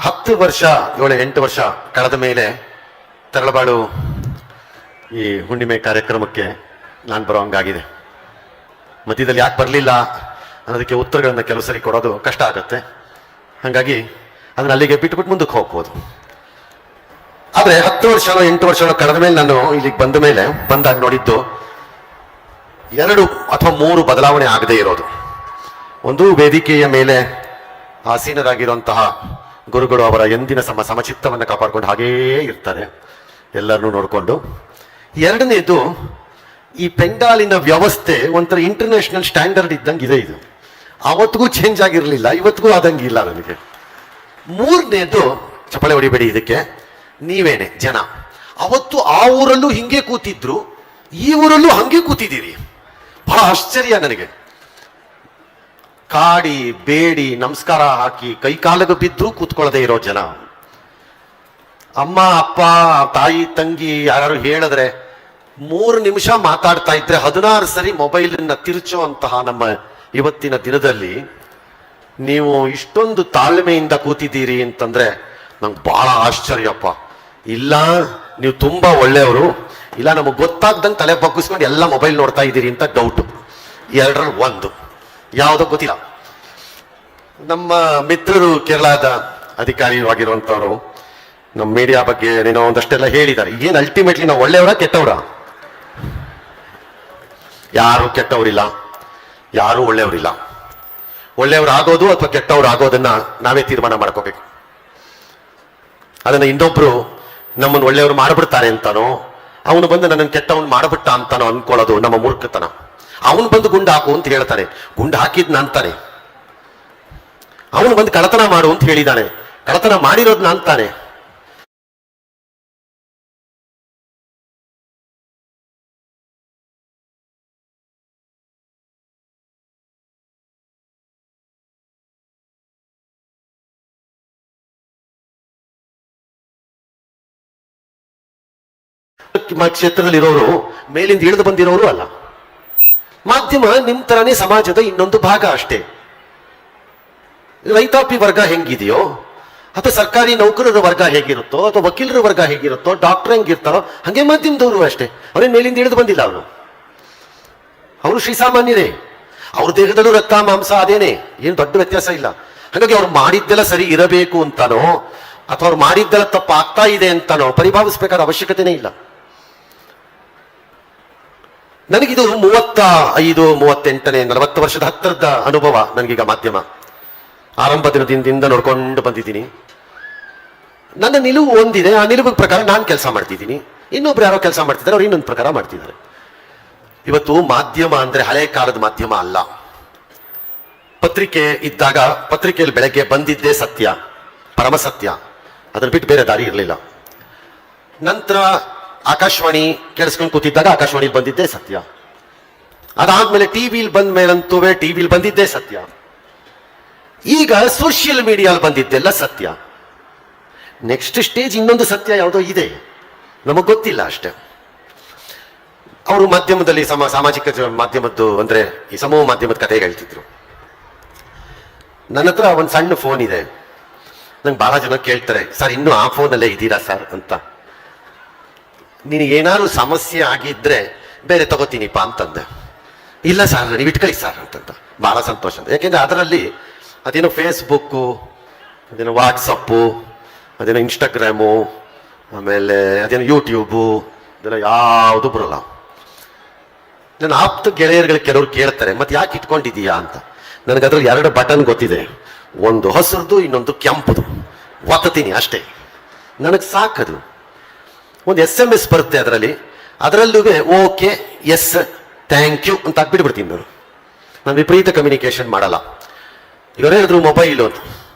10 ವರ್ಷ 7-8 ವರ್ಷ ಕಳೆದ ಮೇಲೆ ತರಳಬಾಳು ಈ ಹುಣ್ಣಿಮೆ ಕಾರ್ಯಕ್ರಮಕ್ಕೆ ನಾನು ಬರೋ ಹಂಗಾಗಿದೆ. ಮಧ್ಯದಲ್ಲಿ ಯಾಕೆ ಬರಲಿಲ್ಲ ಅನ್ನೋದಕ್ಕೆ ಉತ್ತರಗಳನ್ನ ಕೆಲವು ಸರಿ ಕೊಡೋದು ಕಷ್ಟ ಆಗುತ್ತೆ. ಹಾಗಾಗಿ ಅದನ್ನ ಅಲ್ಲಿಗೆ ಬಿಟ್ಬಿಟ್ಟು ಮುಂದಕ್ಕೆ ಹೋಗ್ಬೋದು. ಆದ್ರೆ 10 ವರ್ಷನೋ 8 ವರ್ಷನೋ ಕಳೆದ ಮೇಲೆ ನಾನು ಇಲ್ಲಿಗೆ ಬಂದಾಗ ನೋಡಿದ್ದು 2 ಅಥವಾ 3 ಬದಲಾವಣೆ ಆಗದೇ ಇರೋದು. ಒಂದು, ವೇದಿಕೆಯ ಮೇಲೆ ಆಸೀನರಾಗಿರುವಂತಹ ಗುರುಗಳು ಅವರ ಎಂದಿನ ಸಮಚಿತ್ತವನ್ನು ಕಾಪಾಡಿಕೊಂಡು ಹಾಗೇ ಇರ್ತಾರೆ, ಎಲ್ಲರನ್ನೂ ನೋಡಿಕೊಂಡು. ಎರಡನೇದು, ಈ ಪೆಂಡಾಲಿನ ವ್ಯವಸ್ಥೆ ಒಂಥರ ಇಂಟರ್ನ್ಯಾಷನಲ್ ಸ್ಟ್ಯಾಂಡರ್ಡ್ ಇದ್ದಂಗೆ ಇದೆ. ಇದು ಅವತ್ತಿಗೂ ಚೇಂಜ್ ಆಗಿರಲಿಲ್ಲ, ಇವತ್ತಿಗೂ ಆದಂಗಿಲ್ಲ ನನಗೆ. ಮೂರನೇದು, ಚಪ್ಪಳೆ ಹೊಡಿಬೇಡಿ ಇದಕ್ಕೆ, ನೀವೇನೆ ಜನ. ಅವತ್ತು ಆ ಊರಲ್ಲೂ ಹಿಂಗೆ ಕೂತಿದ್ರು, ಈ ಊರಲ್ಲೂ ಹಂಗೆ ಕೂತಿದ್ದೀರಿ. ಬಹಳ ಆಶ್ಚರ್ಯ ನನಗೆ. ಕಾಡಿ ಬೇಡಿ ನಮಸ್ಕಾರ ಹಾಕಿ ಕೈಕಾಲಿಗೆ ಬಿದ್ರು ಕೂತ್ಕೊಳ್ಳದೆ ಇರೋ ಜನ. ಅಮ್ಮ ಅಪ್ಪ ತಾಯಿ ತಂಗಿ ಯಾರು ಹೇಳಿದ್ರೆ 3 ನಿಮಿಷ ಮಾತಾಡ್ತಾ ಇದ್ರೆ 16 ಸರಿ ಮೊಬೈಲನ್ನ ತಿರುಚೋ ಅಂತಹ ನಮ್ಮ ಇವತ್ತಿನ ದಿನದಲ್ಲಿ ನೀವು ಇಷ್ಟೊಂದು ತಾಳ್ಮೆಯಿಂದ ಕೂತಿದ್ದೀರಿ ಅಂತಂದ್ರೆ ನಂಗೆ ಬಹಳ ಆಶ್ಚರ್ಯಪ್ಪ. ಇಲ್ಲ ನೀವು ತುಂಬಾ ಒಳ್ಳೆಯವರು, ಇಲ್ಲ ನಮಗೆ ಗೊತ್ತಾಗ್ದಂಗೆ ತಲೆ ಬಗ್ಗಿಸ್ಕೊಂಡು ಎಲ್ಲ ಮೊಬೈಲ್ ನೋಡ್ತಾ ಇದ್ದೀರಿ ಅಂತ ಡೌಟು. ಎರಡರಲ್ಲಿ ಒಂದು ಯಾವುದೋ ಗೊತ್ತಿಲ್ಲ. ನಮ್ಮ ಮಿತ್ರರು ಕೇರಳದ ಅಧಿಕಾರಿಯಾಗಿರುವಂತವರು ನಮ್ಮ ಮೀಡಿಯಾ ಬಗ್ಗೆ ಏನೋ ಒಂದಷ್ಟೆಲ್ಲ ಹೇಳಿದ್ದಾರೆ. ಏನ್ ಅಲ್ಟಿಮೇಟ್ಲಿ ನಾವು ಒಳ್ಳೆಯವರ ಕೆಟ್ಟವರ? ಯಾರು ಕೆಟ್ಟವರಿಲ್ಲ, ಯಾರು ಒಳ್ಳೆಯವರಿಲ್ಲ. ಒಳ್ಳೆಯವರಾಗೋದು ಅಥವಾ ಕೆಟ್ಟವರಾಗೋದನ್ನ ನಾವೇ ತೀರ್ಮಾನ ಮಾಡ್ಕೋಬೇಕು. ಅದನ್ನ ಇನ್ನೊಬ್ರು ನಮ್ಮನ್ನು ಒಳ್ಳೆಯವರು ಮಾಡ್ಬಿಡ್ತಾರೆ ಅಂತಾನೋ, ಅವನು ಬಂದು ನನ್ನನ್ನು ಕೆಟ್ಟವನು ಮಾಡ್ಬಿಟ್ಟ ಅಂತಾನೋ ಅನ್ಕೊಳ್ಳೋದು ನಮ್ಮ ಮೂರ್ಖತನ. ಅವನು ಬಂದು ಗುಂಡು ಹಾಕು ಅಂತ ಹೇಳ್ತಾನೆ, ಗುಂಡು ಹಾಕಿದ್ನ ಅಂತಾನೆ. ಅವನು ಬಂದು ಕಳತನ ಮಾಡು ಅಂತ ಹೇಳಿದಾನೆ, ಕಳತನ ಮಾಡಿರೋದ್ನ ಅಂತಾನೆ. ಕ್ಷೇತ್ರದಲ್ಲಿರೋರು ಮೇಲಿಂದ ಇಳಿದು ಬಂದಿರೋರು ಅಲ್ಲ. ಮಾಧ್ಯಮ ನಿಮ್ ತರನೇ ಸಮಾಜದ ಇನ್ನೊಂದು ಭಾಗ ಅಷ್ಟೇ. ರೈತಾಪಿ ವರ್ಗ ಹೆಂಗಿದೆಯೋ, ಅಥವಾ ಸರ್ಕಾರಿ ನೌಕರರ ವರ್ಗ ಹೇಗಿರುತ್ತೋ, ಅಥವಾ ವಕೀಲರ ವರ್ಗ ಹೇಗಿರುತ್ತೋ, ಡಾಕ್ಟರ್ ಹೆಂಗಿರ್ತಾರೋ ಹಂಗೆ ಮಾಧ್ಯಮದವರು ಅಷ್ಟೇ. ಅವ್ರೇನ್ ಮೇಲಿಂದ ಇಳಿದು ಬಂದಿಲ್ಲ. ಅವರು ಶ್ರೀಸಾಮಾನ್ಯರೇ. ಅವ್ರ ದೇಹದಲ್ಲೂ ರಕ್ತ ಮಾಂಸ ಅದೇನೆ, ಏನ್ ದೊಡ್ಡ ವ್ಯತ್ಯಾಸ ಇಲ್ಲ. ಹಾಗಾಗಿ ಅವ್ರು ಮಾಡಿದ್ದೆಲ್ಲ ಸರಿ ಇರಬೇಕು ಅಂತಾನೋ ಅಥವಾ ಅವ್ರು ಮಾಡಿದ್ದೆಲ್ಲ ತಪ್ಪಾಗ್ತಾ ಇದೆ ಅಂತಾನೋ ಪರಿಭಾವಿಸ್ಬೇಕಾದ ಅವಶ್ಯಕತೆನೇ ಇಲ್ಲ. ನನಗಿದು 35, 38, 40 ವರ್ಷದ ಹತ್ತಿರದ ಅನುಭವ ನನಗೀಗ. ಮಾಧ್ಯಮ ಆರಂಭ ದಿನದಿಂದ ನೋಡ್ಕೊಂಡು ಬಂದಿದ್ದೀನಿ. ನನ್ನ ನಿಲುವು ಒಂದಿದೆ, ಆ ನಿಲುವಿನ ಪ್ರಕಾರ ನಾನು ಕೆಲಸ ಮಾಡ್ತಿದ್ದೀನಿ. ಇನ್ನೊಬ್ರು ಯಾರೋ ಕೆಲಸ ಮಾಡ್ತಿದ್ದಾರೆ, ಅವ್ರು ಇನ್ನೊಂದು ಪ್ರಕಾರ ಮಾಡ್ತಿದ್ದಾರೆ. ಇವತ್ತು ಮಾಧ್ಯಮ ಅಂದ್ರೆ ಹಳೆ ಕಾಲದ ಮಾಧ್ಯಮ ಅಲ್ಲ. ಪತ್ರಿಕೆ ಇದ್ದಾಗ ಪತ್ರಿಕೆಯಲ್ಲಿ ಬೆಳಗ್ಗೆ ಬಂದಿದ್ದೇ ಸತ್ಯ, ಪರಮ ಸತ್ಯ. ಅದನ್ನ ಬಿಟ್ಟು ಬೇರೆ ದಾರಿ ಇರಲಿಲ್ಲ. ನಂತರ ಆಕಾಶವಾಣಿ ಕೇಳಿಸ್ಕೊಂಡು ಕೂತಿದ್ದಾಗ ಆಕಾಶವಾಣಿಲಿ ಬಂದಿದ್ದೇ ಸತ್ಯ. ಅದಾದ್ಮೇಲೆ ಟಿವಿಲಿ ಬಂದ ಮೇಲಂತೂ ಟಿವಿಲಿ ಬಂದಿದ್ದೇ ಸತ್ಯ. ಈಗ ಸೋಷಿಯಲ್ ಮೀಡಿಯಾಲ್ ಬಂದಿದ್ದೆಲ್ಲ ಸತ್ಯ. ನೆಕ್ಸ್ಟ್ ಸ್ಟೇಜ್ ಇನ್ನೊಂದು ಸತ್ಯ ಯಾವುದೋ ಇದೆ, ನಮಗ್ ಗೊತ್ತಿಲ್ಲ ಅಷ್ಟೇ. ಅವರು ಮಾಧ್ಯಮದಲ್ಲಿ ಸಾಮಾಜಿಕ ಮಾಧ್ಯಮದ್ದು ಅಂದ್ರೆ ಈ ಸಮೂಹ ಮಾಧ್ಯಮದ ಕತೆ ಹೇಳ್ತಿದ್ರು. ನನ್ನ ಹತ್ರ ಒಂದು ಸಣ್ಣ ಫೋನ್ ಇದೆ. ನಂಗೆ ಬಹಳ ಜನ ಕೇಳ್ತಾರೆ, ಸರ್ ಇನ್ನೂ ಆ ಫೋನಲ್ಲೇ ಇದ್ದೀರಾ ಸರ್ ಅಂತ. ನಿನಗೇನಾದ್ರು ಸಮಸ್ಯೆ ಆಗಿದ್ರೆ ಬೇರೆ ತಗೋತೀನಿಪ್ಪ ಅಂತಂದೆ. ಇಲ್ಲ ಸರ್ ನೀವು ಇಟ್ಕೊಳ್ಳಿ ಸರ್ ಅಂತಂತ. ಬಹಳ ಸಂತೋಷ ಅಂತ. ಯಾಕೆಂದ್ರೆ ಅದರಲ್ಲಿ ಅದೇನೋ ಫೇಸ್ಬುಕ್ಕು, ಅದೇನೋ ವಾಟ್ಸಪ್ಪು, ಅದೇನೋ ಇನ್ಸ್ಟಾಗ್ರಾಮು, ಆಮೇಲೆ ಅದೇನೋ ಯೂಟ್ಯೂಬು, ಅದೆಲ್ಲ ಯಾವುದು ಬರೋಲ್ಲ. ನನ್ನ ಆಪ್ತ ಗೆಳೆಯರುಗಳು ಕೆಲವರು ಕೇಳ್ತಾರೆ, ಮತ್ತೆ ಯಾಕೆ ಇಟ್ಕೊಂಡಿದೀಯಾ ಅಂತ. ನನಗೆ ಅದ್ರಲ್ಲಿ 2 ಬಟನ್ ಗೊತ್ತಿದೆ, ಒಂದು ಹಸಿರುದು ಇನ್ನೊಂದು ಕೆಂಪುದು. ಒತ್ತೀನಿ ಅಷ್ಟೇ, ನನಗೆ ಸಾಕದು. ಒಂದು SMS ಬರುತ್ತೆ ಅದರಲ್ಲೂ ಓಕೆ ಎಸ್ ಥ್ಯಾಂಕ್ ಯು ಅಂತ ಹಾಕ್ಬಿಟ್ಬಿಡ್ತೀನಿ ನಾನು ವಿಪರೀತ ಕಮ್ಯುನಿಕೇಶನ್ ಮಾಡಲ್ಲ. ಇವರು ಹೇಳಿದ್ರು ಮೊಬೈಲು ಅಂತ.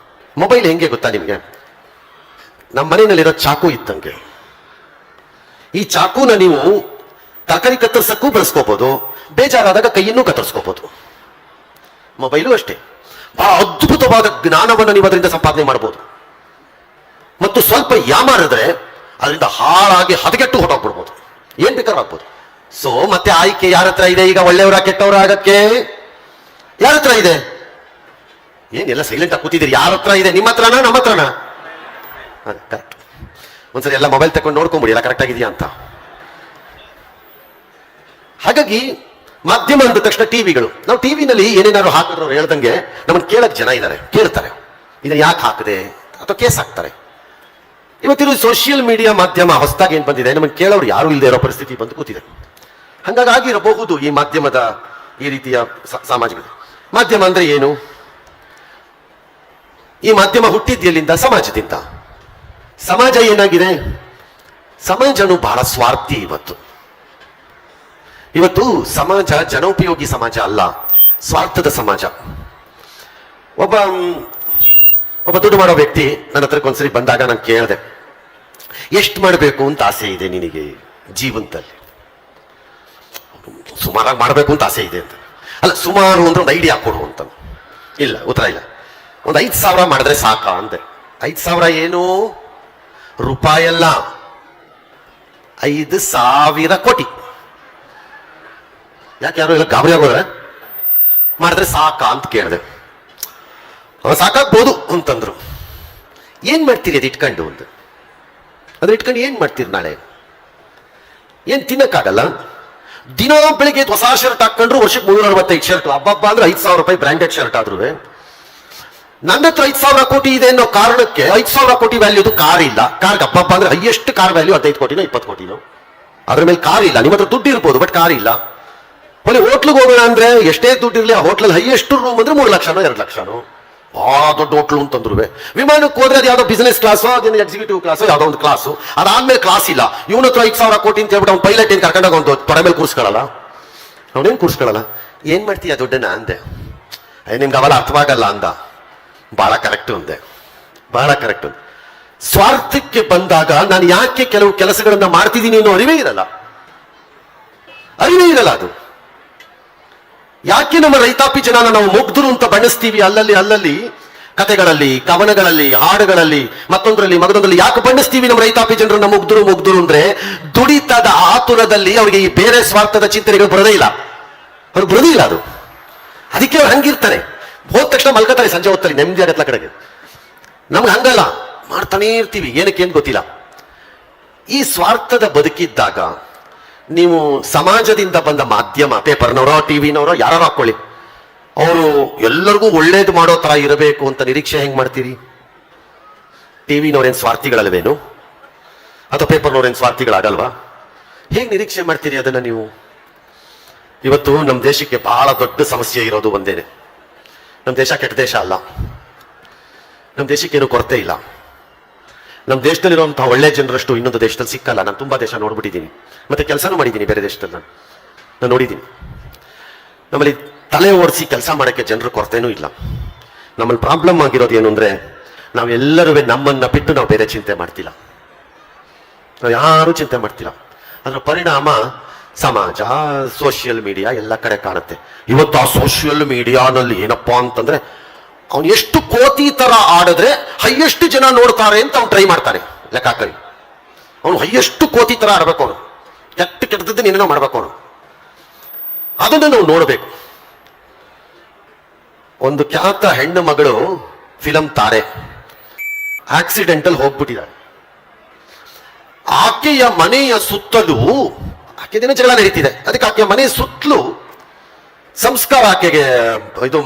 ಮೊಬೈಲ್ ಹೆಂಗೆ ಗೊತ್ತಾ ನಿಮಗೆ? ನಮ್ಮ ಮನೆಯಲ್ಲಿರೋ ಚಾಕು ಇದ್ದಂಗೆ. ಈ ಚಾಕುನ ನೀವು ತರಕಾರಿ ಕತ್ತರಿಸಕ್ಕೂ ಬಳಸ್ಕೋಬಹುದು, ಬೇಜಾರಾದಾಗ ಕೈಯನ್ನು ಕತ್ತರಿಸ್ಕೋಬಹುದು. ಮೊಬೈಲು ಅಷ್ಟೇ. ಬಹಳ ಅದ್ಭುತವಾದ ಜ್ಞಾನವನ್ನು ನೀವು ಅದರಿಂದ ಸಂಪಾದನೆ ಮಾಡಬಹುದು. ಮತ್ತು ಸ್ವಲ್ಪ ಯಾಮಾರಿದ್ರೆ ಅದರಿಂದ ಹಾಳಾಗಿ ಹದಗೆಟ್ಟು ಹೊರಟೋಗ್ಬಿಡ್ಬೋದು, ಏನ್ ಬೇಕಾದ್ರೂ ಆಗ್ಬೋದು. ಸೊ ಮತ್ತೆ ಆಯ್ಕೆ ಯಾರ ಹತ್ರ ಇದೆ ಈಗ? ಒಳ್ಳೆಯವರ ಕೆಟ್ಟವರ ಆಗಕ್ಕೆ ಯಾರ ಹತ್ರ ಇದೆ? ಏನೆಲ್ಲ ಸೈಲೆಂಟ್ ಆಗಿ ಕೂತಿದ್ದೀರಿ? ಯಾರ ಹತ್ರ ಇದೆ? ನಿಮ್ಮ ಹತ್ರನಾ ನಮ್ಮ ಹತ್ರನಾ? ಕರೆಕ್ಟ್. ಒಂದ್ಸರಿ ಎಲ್ಲ ಮೊಬೈಲ್ ತಗೊಂಡು ನೋಡ್ಕೊಂಬಿಡಿ ಎಲ್ಲ ಕರೆಕ್ಟ್ ಆಗಿದೆಯಾ ಅಂತ. ಹಾಗಾಗಿ ಮಾಧ್ಯಮ ಅಂದ ತಕ್ಷಣ ಟಿವಿಗಳು, ನಾವು ಟಿವಿನಲ್ಲಿ ಏನೇನಾದ್ರು ಹಾಕಿದ್ರು ಅವ್ರು ಹೇಳ್ದಂಗೆ ನಮ್ಮನ್ನು ಕೇಳಕ್ ಜನ ಇದ್ದಾರೆ, ಕೇಳ್ತಾರೆ ಇದನ್ನ ಯಾಕೆ ಹಾಕಿದೆ ಅಥವಾ ಕೇಸ್ ಹಾಕ್ತಾರೆ. ಇವತ್ತಿರೋ ಸೋಷಿಯಲ್ ಮೀಡಿಯಾ ಮಾಧ್ಯಮ ಹೊಸದಾಗಿ ಏನ್ ಬಂದಿದೆ, ನಮ್ಮನ್ನು ಕೇಳೋರು ಯಾರು ಇಲ್ಲದೆ ಇರೋ ಪರಿಸ್ಥಿತಿ ಬಂದು ಕೂತಿದೆ. ಹಾಗಾಗಿರಬಹುದು ಈ ಮಾಧ್ಯಮದ ಈ ರೀತಿಯ ಸಾಮಾಜಿಕ ಮಾಧ್ಯಮ ಅಂದ್ರೆ ಏನು? ಈ ಮಾಧ್ಯಮ ಹುಟ್ಟಿದ್ದೆಲ್ಲಿಂದ? ಸಮಾಜದಿಂದ. ಸಮಾಜ ಏನಾಗಿದೆ? ಸಮಾಜನು ಬಹಳ ಸ್ವಾರ್ಥಿ. ಇವತ್ತು ಸಮಾಜ ಜನೋಪಯೋಗಿ ಸಮಾಜ ಅಲ್ಲ, ಸ್ವಾರ್ಥದ ಸಮಾಜ. ಒಬ್ಬ ದುಡ್ಡು ಮಾಡೋ ವ್ಯಕ್ತಿ ನನ್ನ ಹತ್ರಕ್ಕೆ ಒಂದ್ಸರಿ ಬಂದಾಗ ನಾನು ಕೇಳಿದೆ, ಎಷ್ಟು ಮಾಡಬೇಕು ಅಂತ ಆಸೆ ಇದೆ ನಿನಗೆ ಜೀವನದಲ್ಲಿ? ಸುಮಾರಾಗಿ ಮಾಡಬೇಕು ಅಂತ ಆಸೆ ಇದೆ ಅಂತ. ಅಲ್ಲ, ಸುಮಾರು ಅಂದ್ರೆ ಒಂದು ಐಡಿಯಾ ಕೊಡು ಅಂತ. ಇಲ್ಲ, ಉತ್ತರ ಇಲ್ಲ. ಒಂದು 5,000 ಮಾಡಿದ್ರೆ ಸಾಕಾ ಅಂದೆ. 5,000 ಏನು ರೂಪಾಯಲ್ಲ, 5,000 ಕೋಟಿ. ಯಾಕೆ ಯಾರು ಇಲ್ಲ ಗಾಬರಿ ಆಗೋದ್ರೆ ಮಾಡಿದ್ರೆ ಸಾಕಾ ಅಂತ ಕೇಳಿದೆ. ಸಾಕಾಗ್ಬೋದು ಅಂತಂದ್ರು. ಏನ್ ಮಾಡ್ತೀರಿ ಅದು ಇಟ್ಕೊಂಡು? ಒಂದು ಅದ್ರ ಇಟ್ಕೊಂಡು ಏನ್ ಮಾಡ್ತೀರಿ? ನಾಳೆ ಏನ್ ತಿನ್ನಕ್ಕಾಗಲ್ಲ. ದಿನ ಬೆಳಿಗ್ಗೆ ಹೊಸ ಶರ್ಟ್ ಹಾಕೊಂಡ್ರು ವರ್ಷಕ್ಕೆ 365 ಶರ್ಟ್. ಹಬ್ಬ ಅಂದ್ರೆ 5,000 ರೂಪಾಯಿ ಬ್ರಾಂಡೆಡ್ ಶರ್ಟ್ ಆದ್ರೂ ನನ್ನ ಹತ್ರ 5,000 ಕೋಟಿ ಇದೆ ಅನ್ನೋ ಕಾರಣಕ್ಕೆ 5,000 ಕೋಟಿ ವ್ಯಾಲ್ಯೂದು ಕಾರ್ ಇಲ್ಲ. ಕಾರ್ಗೆ ಹಬ್ಬ ಅಂದ್ರೆ ಹೈಯೆಸ್ಟ್ ಕಾರ್ ವ್ಯಾಲ್ಯೂ 15 ಕೋಟಿನೋ 20 ಕೋಟಿನೋ. ಅದ್ರ ಮೇಲೆ ಕಾರ್ ಇಲ್ಲ. ನಿಮ್ಮ ಹತ್ರ ದುಡ್ಡು ಇರ್ಬೋದು, ಬಟ್ ಕಾರ್ ಇಲ್ಲ. ಹೊಲಿ ಹೋಟ್ಲಿಗೆ ಹೋಗೋಣ ಅಂದ್ರೆ ಎಷ್ಟೇ ದುಡ್ಡು ಇರಲಿ, ಆ ಹೋಟ್ಲಲ್ಲಿ ಹೈಯೆಸ್ಟ್ ರೂಮ್ ಅಂದ್ರೆ 3 ಲಕ್ಷನೋ 2 ಲಕ್ಷನೋ. ಬಹಳ ದೊಡ್ಡ ಹೋಟ್ಲು ಅಂತಂದ್ರು. ವಿಮಾನಕ್ಕೆ ಹೋದ್ರೆ ಅದು ಯಾವ್ದೋ ಬಿಸಿನೆಸ್ ಕ್ಲಾಸೋ, ಅದೇನು ಎಕ್ಸಿಕ್ಯೂಟಿವ್ ಕ್ಲಾಸೋ, ಯಾವ್ದೋ ಒಂದು ಕ್ಲಾಸು. ಅದಾದ್ಮೇಲೆ ಕ್ಲಾಸ್ ಇಲ್ಲ. ಇವನ ಹತ್ರ 5,000 ಕೋಟಿ ಅಂತ ಹೇಳ್ಬಿಟ್ಟು ಅವ್ನು ಪೈಲಟ್ ಏನ್ ಕರ್ಕೊಂಡಾಗ ಒಂದು ತೊಡೆ ಮೇಲೆ ಕೂರಿಸ್ಕೊಳ್ಳಲ್ಲ. ಅವನೇನ್ ಕೂರಿಸ್ಕೊಳ್ಳಲ್ಲ. ಏನ್ ಮಾಡ್ತೀಯ ದುಡ್ಡನ್ನ ಅಂದೆ. ನಿಮ್ಗೆ ಅವೆಲ್ಲ ಅರ್ಥವಾಗಲ್ಲ ಅಂದ. ಬಹಳ ಕರೆಕ್ಟ್ ಅಂದೆ, ಬಹಳ ಕರೆಕ್ಟ್. ಸ್ವಾರ್ಥಕ್ಕೆ ಬಂದಾಗ ನಾನು ಯಾಕೆ ಕೆಲವು ಕೆಲಸಗಳನ್ನ ಮಾಡ್ತಿದ್ದೀನಿ ಅನ್ನೋ ಅರಿವೇ ಇರಲ್ಲ ಅದು. ಯಾಕೆ ನಮ್ಮ ರೈತಾಪಿ ಜನನ ನಾವು ಮುಗ್ಧರು ಅಂತ ಬಣ್ಣಿಸ್ತೀವಿ ಅಲ್ಲಲ್ಲಿ ಕಥೆಗಳಲ್ಲಿ, ಕವನಗಳಲ್ಲಿ, ಹಾಡುಗಳಲ್ಲಿ, ಮತ್ತೊಂದರಲ್ಲಿ ಮಗದೊಂದರಲ್ಲಿ ಯಾಕೆ ಬಣ್ಣಿಸ್ತೀವಿ ನಮ್ಮ ರೈತಾಪಿ ಜನರನ್ನ ಮುಗ್ಧರು ಅಂದ್ರೆ ದುಡಿತದ ಆತುರದಲ್ಲಿ ಅವರಿಗೆ ಈ ಬೇರೆ ಸ್ವಾರ್ಥದ ಚಿಂತನೆಗಳು ಬರೋದೇ ಇಲ್ಲ. ಅವ್ರಿಗೆ ಬರೋದೇ ಇಲ್ಲ ಅದು. ಅದಕ್ಕೆ ಅವ್ರು ಹಂಗಿರ್ತಾರೆ. ಹೋದ ತಕ್ಷಣ ಮಲ್ಕತಾರೆ ಸಂಜೆ ಹೊತ್ತಲ್ಲಿ ನೆಮ್ಮದಿ ಆಗತ್ಲ ಕಡೆಗೆ. ನಮ್ಗೆ ಹಂಗಲ್ಲ, ಮಾಡ್ತಾನೆ ಇರ್ತೀವಿ. ಏನಕ್ಕೆ ಏನ್ ಗೊತ್ತಿಲ್ಲ. ಈ ಸ್ವಾರ್ಥದ ಬದುಕಿದ್ದಾಗ ನೀವು ಸಮಾಜದಿಂದ ಬಂದ ಮಾಧ್ಯಮ, ಪೇಪರ್ನವರೋ ಟಿವಿನವರೋ ಯಾರು ಹಾಕೊಳ್ಳಿ, ಅವರು ಎಲ್ಲರಿಗೂ ಒಳ್ಳೇದು ಮಾಡೋ ತರ ಇರಬೇಕು ಅಂತ ನಿರೀಕ್ಷೆ ಹೆಂಗ್ ಮಾಡ್ತೀರಿ? ಟಿವಿನವ್ರೇನ್ ಸ್ವಾರ್ಥಿಗಳಲ್ವೇನು? ಅಥವಾ ಪೇಪರ್ನವ್ರೇನ್ ಸ್ವಾರ್ಥಿಗಳಾಗಲ್ವಾ? ಹೇಗ್ ನಿರೀಕ್ಷೆ ಮಾಡ್ತೀರಿ ಅದನ್ನ ನೀವು? ಇವತ್ತು ನಮ್ಮ ದೇಶಕ್ಕೆ ಬಹಳ ದೊಡ್ಡ ಸಮಸ್ಯೆ ಇರೋದು ಒಂದೇನೆ. ನಮ್ಮ ದೇಶ ಕೆಟ್ಟ ದೇಶ ಅಲ್ಲ. ನಮ್ಮ ದೇಶಕ್ಕೇನು ಕೊರತೆ ಇಲ್ಲ. ನಮ್ಮ ದೇಶದಲ್ಲಿರುವಂತಹ ಒಳ್ಳೆ ಜನರಷ್ಟು ಇನ್ನೊಂದು ದೇಶದಲ್ಲಿ ಸಿಕ್ಕಲ್ಲ. ನಾನು ತುಂಬಾ ದೇಶ ನೋಡ್ಬಿಟ್ಟಿದ್ದೀನಿ, ಮತ್ತೆ ಕೆಲಸನೂ ಮಾಡಿದ್ದೀನಿ ಬೇರೆ ದೇಶದಲ್ಲಿ. ನಾನು ನೋಡಿದ್ದೀನಿ. ನಮ್ಮಲ್ಲಿ ತಲೆ ಓಡಿಸಿ ಕೆಲಸ ಮಾಡೋಕ್ಕೆ ಜನರ ಕೊರತೆನೂ ಇಲ್ಲ. ನಮ್ಮಲ್ಲಿ ಪ್ರಾಬ್ಲಮ್ ಆಗಿರೋದು ಏನು ಅಂದ್ರೆ, ನಾವೆಲ್ಲರೂ ನಮ್ಮನ್ನ ಬಿಟ್ಟು ನಾವು ಬೇರೆ ಚಿಂತೆ ಮಾಡ್ತಿಲ್ಲ. ನಾವು ಯಾರು ಚಿಂತೆ ಮಾಡ್ತಿಲ್ಲ. ಅದರ ಪರಿಣಾಮ ಸಮಾಜ, ಸೋಷಿಯಲ್ ಮೀಡಿಯಾ ಎಲ್ಲ ಕಡೆ ಕಾಣುತ್ತೆ. ಇವತ್ತು ಆ ಸೋಷಿಯಲ್ ಮೀಡಿಯಾನಲ್ಲಿ ಏನಪ್ಪಾ ಅಂತಂದ್ರೆ, ಅವನು ಎಷ್ಟು ಕೋತಿ ತರ ಆಡಿದ್ರೆ ಹೈಯೆಸ್ಟ್ ಜನ ನೋಡ್ತಾರೆ ಅಂತ ಅವ್ನು ಟ್ರೈ ಮಾಡ್ತಾನೆ. ಲೆಕ್ಕ ಹಾಕಿ ಅವನು ಹೈಯೆಸ್ಟ್ ಕೋತಿ ತರ ಆಡ್ಬೇಕು. ಅವನು ಕೆಟ್ಟದ್ದು ನೀನೇನೋ ಮಾಡ್ಬೇಕು. ಅವನು ಅದನ್ನು ನಾವು ನೋಡ್ಬೇಕು. ಒಂದು ಖ್ಯಾತ ಹೆಣ್ಣು ಮಗಳು ಫಿಲಂ ತಾರೆ ಆಕ್ಸಿಡೆಂಟಲ್ ಹೋಗ್ಬಿಟ್ಟಿದ್ದಾಳೆ. ಆಕೆಯ ಮನೆಯ ಸುತ್ತಲೂ ಆಕೆ ದಿನ ಜಗಳ ನಡೀತಿದೆ. ಅದಕ್ಕೆ ಆಕೆಯ ಮನೆಯ ಸುತ್ತಲೂ ಸಂಸ್ಕಾರ, ಆಕೆಗೆ ಇದು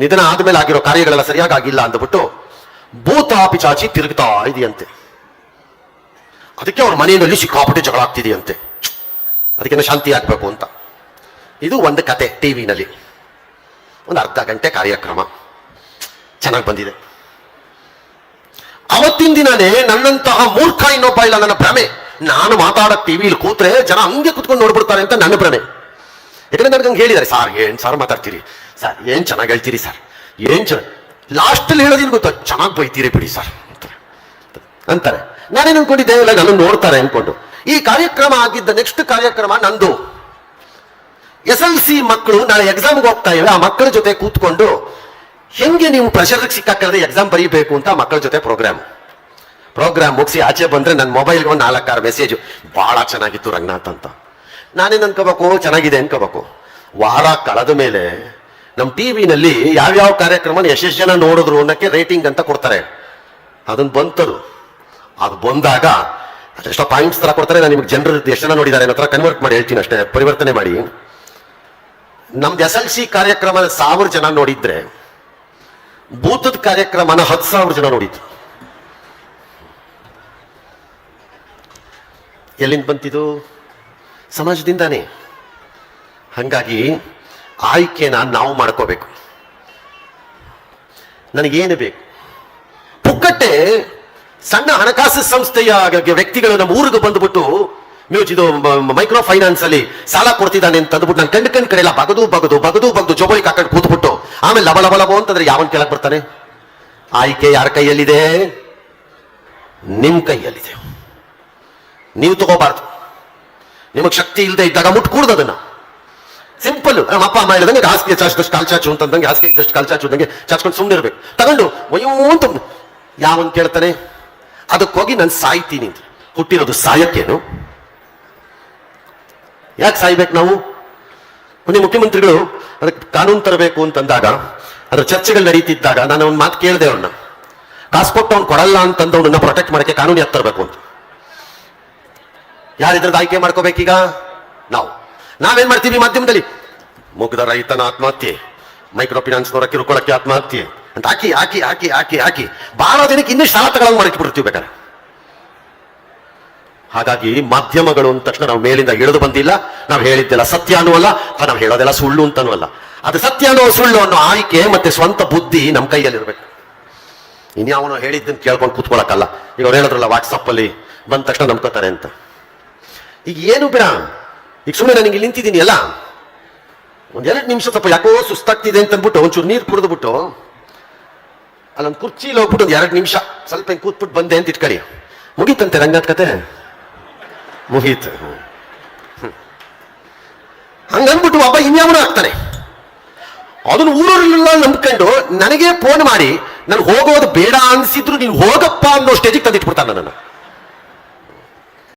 ನಿಧನ ಆದ್ಮೇಲೆ ಆಗಿರೋ ಕಾರ್ಯಗಳೆಲ್ಲ ಸರಿಯಾಗಿ ಆಗಿಲ್ಲ ಅಂದ್ಬಿಟ್ಟು ಭೂತ ಪಿಚಾಚಿ ತಿರುಗ್ತಾ ಇದೆಯಂತೆ. ಅದಕ್ಕೆ ಅವ್ರ ಮನೆಯಲ್ಲಿ ಸಿಕ್ಕಾಪಟ್ಟೆ ಜಗಳ ಆಗ್ತಿದೆಯಂತೆ. ಅದಕ್ಕೆ ಶಾಂತಿ ಆಗ್ಬೇಕು ಅಂತ. ಇದು ಒಂದು ಕತೆ. ಟಿವಿನಲ್ಲಿ ಒಂದು ಅರ್ಧ ಗಂಟೆ ಕಾರ್ಯಕ್ರಮ ಚೆನ್ನಾಗಿ ಬಂದಿದೆ. ಅವತ್ತಿನ ದಿನನೇ ನನ್ನಂತಹ ಮೂರ್ಖ ಇನ್ನೊಬ್ಬ ಇಲ್ಲ, ನನ್ನ ಭ್ರಮೆ. ನಾನು ಮಾತಾಡೋ ಟಿವಿಲಿ ಕೂತ್ರೆ ಜನ ಹಂಗೆ ಕುತ್ಕೊಂಡು ನೋಡ್ಬಿಡ್ತಾರೆ ಅಂತ ನನ್ನ ಭ್ರಮೆ. ಯಾಕಂದ್ರೆ ನನಗೆ ಹಂಗೆ ಹೇಳಿದ್ದಾರೆ, ಸರ್ ಏನ್ ಸರ್ ಮಾತಾಡ್ತೀರಿ ಸರ್, ಏನ್ ಚೆನ್ನಾಗಿ ಹೇಳ್ತೀರಿ ಸರ್, ಏನ್ ಲಾಸ್ಟ್ ಅಲ್ಲಿ ಹೇಳೋದಿನ್ ಗೊತ್ತಾ, ಚೆನ್ನಾಗಿ ಬೈತೀರಿ ಬಿಡಿ ಸರ್ ಅಂತಾರೆ. ನಾನೇನು ಅನ್ಕೊಂಡಿದ್ದೆ, ಇಲ್ಲ ನಾನು ನೋಡ್ತಾರೆ ಅನ್ಕೊಂಡು. ಈ ಕಾರ್ಯಕ್ರಮ ಆಗಿದ್ದ ನೆಕ್ಸ್ಟ್ ಕಾರ್ಯಕ್ರಮ ನಂದು. SLC ಮಕ್ಕಳು ನಾಳೆ ಎಕ್ಸಾಮ್ಗೆ ಹೋಗ್ತಾ ಇವೆ. ಆ ಮಕ್ಕಳ ಜೊತೆ ಕೂತ್ಕೊಂಡು ಹೆಂಗೆ ನೀವು ಪ್ರೆಷರ್ ಸಿಕ್ಕಾಕದೆ ಎಕ್ಸಾಮ್ ಬರೀಬೇಕು ಅಂತ ಮಕ್ಕಳ ಜೊತೆ ಪ್ರೋಗ್ರಾಮ್ ಮುಗಿಸಿ ಆಚೆ ಬಂದ್ರೆ ನನ್ನ ಮೊಬೈಲ್ಗೆ ಒಂದು 4-6 ಮೆಸೇಜ್. ಬಹಳ ಚೆನ್ನಾಗಿತ್ತು ರಂಗನಾಥ್ ಅಂತ. ನಾನೇನ್ ಅನ್ಕೋಬೇಕು, ಚೆನ್ನಾಗಿದೆ ಅನ್ಕೋಬೇಕು. ವಾರ ಕಳೆದ ಮೇಲೆ ನಮ್ಮ ಟಿವಿನಲ್ಲಿ ಯಾವ್ಯಾವ ಕಾರ್ಯಕ್ರಮ ಎಷ್ಟು ಜನ ನೋಡಿದ್ರು ಅನ್ನಕ್ಕೆ ರೇಟಿಂಗ್ ಅಂತ ಕೊಡ್ತಾರೆ. ಅದನ್ನ ಬಂತರು ಅದು ಬಂದಾಗ ಅದೆಷ್ಟೋ ಪಾಯಿಂಟ್ಸ್ ತರ ಕೊಡ್ತಾರೆ. ನಾನು ನಿಮ್ಗೆ ಜನರು ಎಷ್ಟು ಜನ ನೋಡಿದ್ದಾರೆ ಅನ್ನೋ ತರ ಕನ್ವರ್ಟ್ ಮಾಡಿ ಹೇಳ್ತೀನಿ ಅಷ್ಟೇ, ಪರಿವರ್ತನೆ ಮಾಡಿ. ನಮ್ದು SLC ಕಾರ್ಯಕ್ರಮ 1000 ಜನ ನೋಡಿದ್ರೆ ಬೂತದ ಕಾರ್ಯಕ್ರಮನ 10,000 ಜನ ನೋಡಿದ್ರು. ಎಲ್ಲಿಂದ ಬಂತಿದು? ಸಮಾಜದಿಂದಾನೇ. ಹಂಗಾಗಿ ಆಯ್ಕೆನ ನಾವು ಮಾಡ್ಕೋಬೇಕು. ನನಗೇನು ಬೇಕು? ಪುಕ್ಕಟ್ಟೆ ಸಣ್ಣ ಹಣಕಾಸು ಸಂಸ್ಥೆಯ ವ್ಯಕ್ತಿಗಳು ನಮ್ಮ ಊರಿಗೆ ಬಂದ್ಬಿಟ್ಟು ಇದು ಮೈಕ್ರೋ ಫೈನಾನ್ಸ್ ಅಲ್ಲಿ ಸಾಲ ಕೊಡ್ತಿದ್ದಾನೆ ಅಂತ ಅಂದ್ಬಿಟ್ಟು ನಾನು ಕಂಡು ಕಡೆ ಎಲ್ಲ ಬಗದು ಜೋಬಳಿ ಕಾಕೊಂಡು ಕೂತ್ಬಿಟ್ಟು ಆಮೇಲೆ ಲಬ ಅಂತಂದ್ರೆ ಯಾವನ್ ಕೇಳಕ್ ಬರ್ತಾನೆ? ಆಯ್ಕೆ ಯಾರ ಕೈಯಲ್ಲಿದೆ? ನಿಮ್ ಕೈಯಲ್ಲಿದೆ. ನೀವು ತಗೋಬಾರ್ದು. ನಿಮಗ್ ಶಕ್ತಿ ಇಲ್ಲದೆ ಇದ್ದಾಗ ಮುಟ್ಕೂಡ್ದು ಅದನ್ನ. ಸಿಂಪಲ್. ನಮ್ಮ ಅಪ್ಪ ಅಮ್ಮ ಹೇಳಿದಂಗೆ ಹಾಸಿಗೆ ಚಾಚಿದಷ್ಟು ಕಾಲ್ ಚಾಚು ಅಂತಂದಂಗೆ ಹಾಸಿಗೆ ಇದ್ದಷ್ಟು ಕಾಲ್ ಚಾಚುದಂಗೆ ಚಾಚ್ಕೊಂಡು ಸುಮ್ಮನೆ ಇರ್ಬೇಕು. ತಗೊಂಡು ಒಯ್ಯೋ ಅಂತ ಯಾವನ್ ಕೇಳ್ತಾನೆ? ಅದಕ್ಕೋಗಿ ನಾನು ಸಾಯ್ತೀನಿ ಅಂತ. ಹುಟ್ಟಿರೋದು ಸಾಯಕ್ಕೇನು? ಯಾಕೆ ಸಾಯ್ಬೇಕು ನಾವು? ಮೊನ್ನೆ ಮುಖ್ಯಮಂತ್ರಿಗಳು ಅದಕ್ಕೆ ಕಾನೂನು ತರಬೇಕು ಅಂತಂದಾಗ ಅದ್ರ ಚರ್ಚೆಗಳು ನಡೀತಿದ್ದಾಗ ನಾನು ಒಂದು ಮಾತು ಕೇಳಿದೆ. ಅವ್ರನ್ನ ಕಾಸು ಕೊಟ್ಟು ಅವ್ನು ಕೊಡಲ್ಲ ಅಂತಂದವನ್ನ ಪ್ರೊಟೆಕ್ಟ್ ಮಾಡಕ್ಕೆ ಕಾನೂನು ಯಾಕೆ ತರಬೇಕು ಅಂತ. ಯಾರಿದ್ರದ್ದು ಆಯ್ಕೆ ಮಾಡ್ಕೋಬೇಕೀಗ? ನಾವೇನ್ ಮಾಡ್ತೀವಿ ಮಾಧ್ಯಮದಲ್ಲಿ? ಮುಗ್ಧ ರೈತನ ಆತ್ಮಹತ್ಯೆ, ಮೈಕ್ರೋ ಫಿನಾನ್ಸ್ನವರ ಕಿರುಕೊಳಕ್ಕೆ ಆತ್ಮಹತ್ಯೆ ಅಂತ ಹಾಕಿ ಬಹಳ ದಿನಕ್ಕೆ ಇನ್ನಷ್ಟು ಸಾಲ ತಗೊಳ್ಳೋದು ಮಾಡಕ್ಕೆ ಬಿಡ್ತೀವಿ ಬೇಕಾದ್ರೆ. ಹಾಗಾಗಿ ಮಾಧ್ಯಮಗಳು ಅಂದ ತಕ್ಷಣ ನಾವು ಮೇಲಿಂದ ಇಳಿದು ಬಂದಿಲ್ಲ. ನಾವು ಹೇಳಿದ್ದೆಲ್ಲ ಸತ್ಯ ಅನ್ನುವಲ್ಲ, ನಾವು ಹೇಳೋದೆಲ್ಲ ಸುಳ್ಳು ಅಂತನೂ ಅಲ್ಲ. ಅದು ಸತ್ಯ ಅನ್ನೋ ಸುಳ್ಳು ಅನ್ನೋ ಆಯ್ಕೆ ಮತ್ತೆ ಸ್ವಂತ ಬುದ್ಧಿ ನಮ್ಮ ಕೈಯಲ್ಲಿರ್ಬೇಕು. ಇನ್ಯಾವನೋ ಹೇಳಿದ್ದನ್ನು ಕೇಳ್ಕೊಂಡು ಕೂತ್ಕೊಳಕ್ಕಲ್ಲ. ಈಗ ಅವ್ರು ಹೇಳಿದ್ರಲ್ಲ ವಾಟ್ಸಪ್ ಅಲ್ಲಿ ಬಂದ ತಕ್ಷಣ ನಂಬ್ಕೋತಾರೆ ಅಂತ. ಈಗ ಏನು ಬೇಡ, ಈಗ ಸುಮ್ಮನೆ ನಾನು ಹಿಂಗೆ ನಿಂತಿದ್ದೀನಿ ಅಲ್ಲ, 1-2 ನಿಮಿಷ ಸ್ವಲ್ಪ ಯಾಕೋ ಸುಸ್ತಾಗ್ತಿದೆ ಅಂತ ಅಂದ್ಬಿಟ್ಟು ಒಂಚೂರು ನೀರು ಕುಡಿದ್ಬಿಟ್ಟು ಅಲ್ಲೊಂದು ಕುರ್ಚಿಲಿ ಹೋಗ್ಬಿಟ್ಟು 2 ನಿಮಿಷ ಸ್ವಲ್ಪ ಹಿಂಗೆ ಕೂತ್ಬಿಟ್ಟು ಬಂದೆ ಅಂತ ಇಟ್ಕೊಳ್ಳಿ, ಮುಗೀತಂತೆ ರಂಗದ ಕತೆ, ಮುಗೀತು. ಹಂಗನ್ಬಿಟ್ಟು ಒಬ್ಬ ಇನ್ಯಾವನೂ ಆಗ್ತಾನೆ. ಅದನ್ನು ಊರಲ್ಲೆಲ್ಲ ನಂಬ್ಕೊಂಡು ನನಗೆ ಫೋನ್ ಮಾಡಿ ನನ್ಗೆ ಹೋಗೋದು ಬೇಡ ಅನ್ಸಿದ್ರು ನೀನು ಹೋಗಪ್ಪ ಅನ್ನೋ ಸ್ಟೇಜಿಗೆ ತಂದಿಟ್ಬಿಡ್ತಾನೆ ನನ್ನನ್ನು.